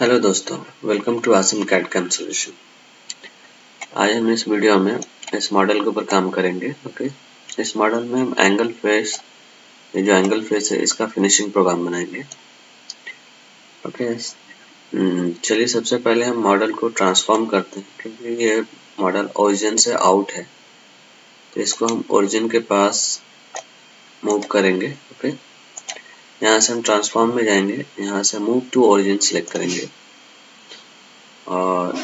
Hello दोस्तों, welcome to Asim CAD CAM solution. आज हम इस वीडियो में इस मॉडल के ऊपर काम करेंगे। ओके, इस मॉडल में हम एंगल फेस, ये जो एंगल फेस है इसका फिनिशिंग प्रोग्राम बनाएंगे। ओके, चलिए सबसे पहले हम मॉडल को ट्रांसफॉर्म करते हैं, क्योंकि ये मॉडल ओरिजिन से आउट है तो इसको हम ओरिजिन के पास मूव करेंगे। ओके, यहाँ से हम ट्रांसफॉर्म में जाएंगे, यहाँ से मूव टू ओरिजिन सेलेक्ट करेंगे और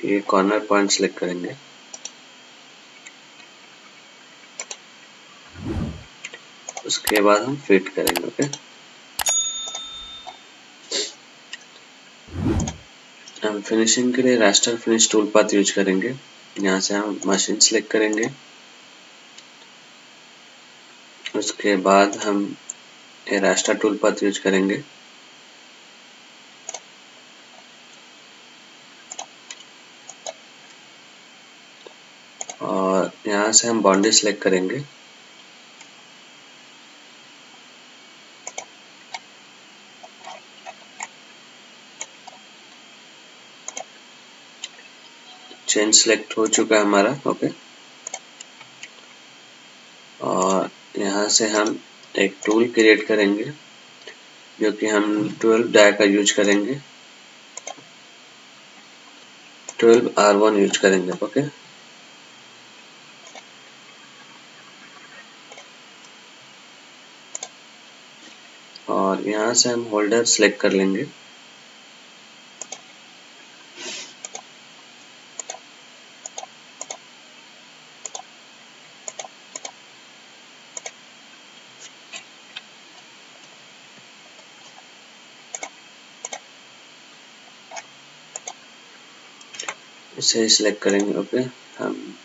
ये कॉर्नर पॉइंट सेलेक्ट करेंगे। उसके बाद हम फिट करेंगे। ओके, हम फिनिशिंग के लिए raster finish tool path use करेंगे। यहाँ से हम मशीन सेलेक्ट करेंगे। उसके बाद हम ये रास्टर टूल पाथ यूज करेंगे और यहाँ से हम बाउंड्री सेलेक्ट करेंगे। चेंज सेलेक्ट हो चुका है हमारा। ओके, और यहाँ से हम एक टूल क्रिएट करेंगे जो कि हम 12 डाई का यूज करेंगे, 12R1 यूज करेंगे। ओके, और यहाँ से हम होल्डर सेलेक्ट कर लेंगे। इसे सिलेक्ट करेंगे। ओके, हम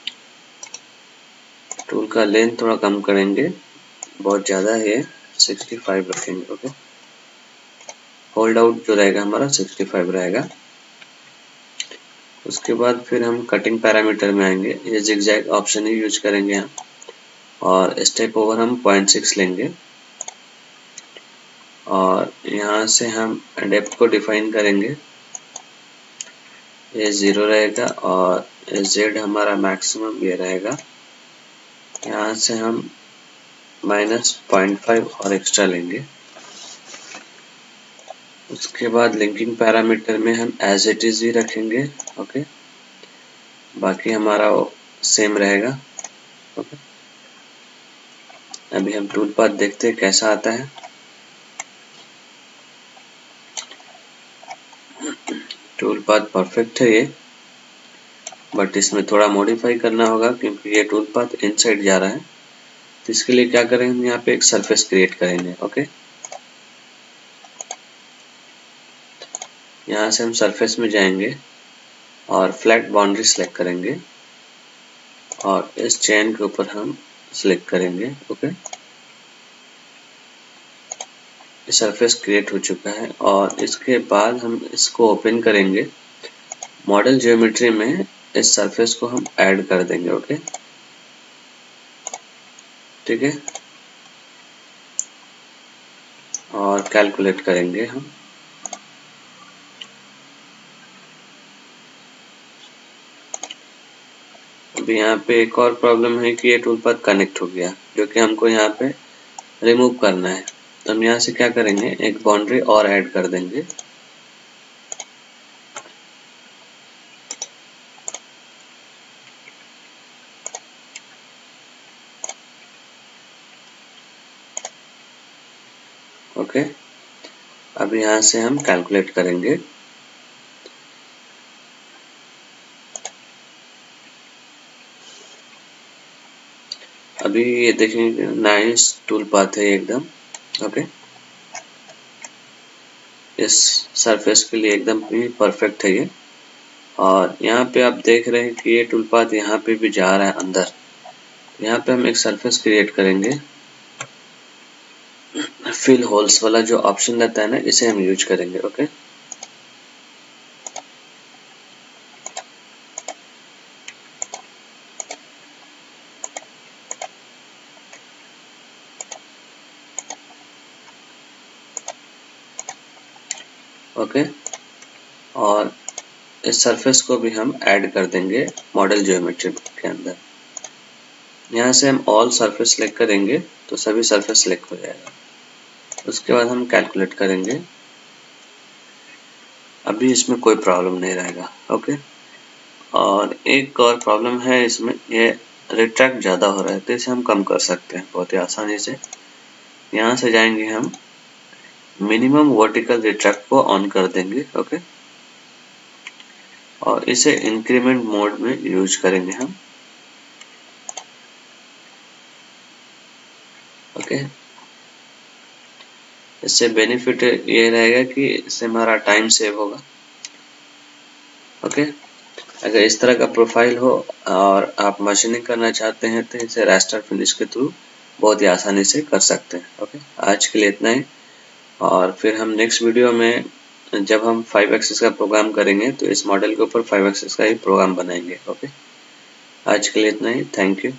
टूल का लेंथ थोड़ा कम करेंगे, बहुत ज़्यादा है, 65 रखेंगे। ओके, होल्ड आउट जो रहेगा हमारा 65 रहेगा। उसके बाद फिर हम कटिंग पैरामीटर में आएंगे, ये जिगजैग ऑप्शन ही यूज करेंगे हम, और स्टेप ओवर हम 0.6 लेंगे और यहाँ से हम डेप्थ को डिफाइन करेंगे, ये 0 रहेगा और जेड हमारा मैक्सिमम ये रहेगा। यहाँ से हम -0.5 और एक्स्ट्रा लेंगे। उसके बाद लिंकिंग पैरामीटर में हम एज इट इज ही रखेंगे। ओके, बाकी हमारा सेम रहेगा। ओके, अभी हम टूल पाथ देखते हैं कैसा आता है। टूल पाथ परफेक्ट है ये, बट इसमें थोड़ा मॉडिफाई करना होगा क्योंकि ये टूल पाथ इनसाइड जा रहा है। तो इसके लिए क्या करेंगे, हम यहाँ पे एक सरफेस क्रिएट करेंगे। ओके, यहाँ से हम सरफेस में जाएंगे और फ्लैट बाउंड्री सेलेक्ट करेंगे और इस चेन के ऊपर हम सेलेक्ट करेंगे। ओके, सरफेस क्रिएट हो चुका है और इसके बाद हम इसको ओपन करेंगे। मॉडल ज्योमेट्री में इस सरफेस को हम ऐड कर देंगे। ओके, ठीक है, और कैलकुलेट करेंगे हम। अभी यहाँ पे एक और प्रॉब्लम है कि ये टूल पाथ कनेक्ट हो गया, जो कि हमको यहाँ पे रिमूव करना है। तो हम यहाँ से क्या करेंगे, एक बाउंड्री और ऐड कर देंगे। ओके, अब यहाँ से हम कैलकुलेट करेंगे। अभी ये देखेंगे, नाइस टूल पाथ है एकदम। ओके, इस सरफेस के लिए एकदम ही परफेक्ट है ये। और यहाँ पे आप देख रहे हैं कि ये टूल पाथ यहाँ पे भी जा रहा है अंदर। यहाँ पे हम एक सरफेस क्रिएट करेंगे। फिल होल्स वाला जो ऑप्शन रहता है ना, इसे हम यूज करेंगे। ओके, ओके, और इस सरफेस को भी हम ऐड कर देंगे मॉडल ज्योमेट्री के अंदर। यहाँ से हम ऑल सरफेस सेलेक्ट करेंगे तो सभी सरफेस सेलेक्ट हो जाएगा। उसके बाद हम कैलकुलेट करेंगे, अभी इसमें कोई प्रॉब्लम नहीं रहेगा। ओके, और एक और प्रॉब्लम है इसमें, ये रिट्रैक्ट ज़्यादा हो रहा है, तो इसे हम कम कर सकते हैं बहुत ही आसानी से। यहाँ से जाएंगे हम मिनिमम वर्टिकल रिट्रैक्ट को ऑन कर देंगे। ओके, और इसे इंक्रीमेंट मोड में यूज करेंगे हम। ओके, इससे बेनिफिट ये रहेगा कि इससे हमारा टाइम सेव होगा। ओके, अगर इस तरह का प्रोफाइल हो और आप मशीनिंग करना चाहते हैं तो इसे रास्टर फिनिश के थ्रू बहुत ही आसानी से कर सकते हैं। ओके, आज के लिए इतना ही, और फिर हम नेक्स्ट वीडियो में जब हम 5 एक्सिस का प्रोग्राम करेंगे तो इस मॉडल के ऊपर 5 एक्सिस का ही प्रोग्राम बनाएंगे। ओके, आज के लिए इतना ही, थैंक यू।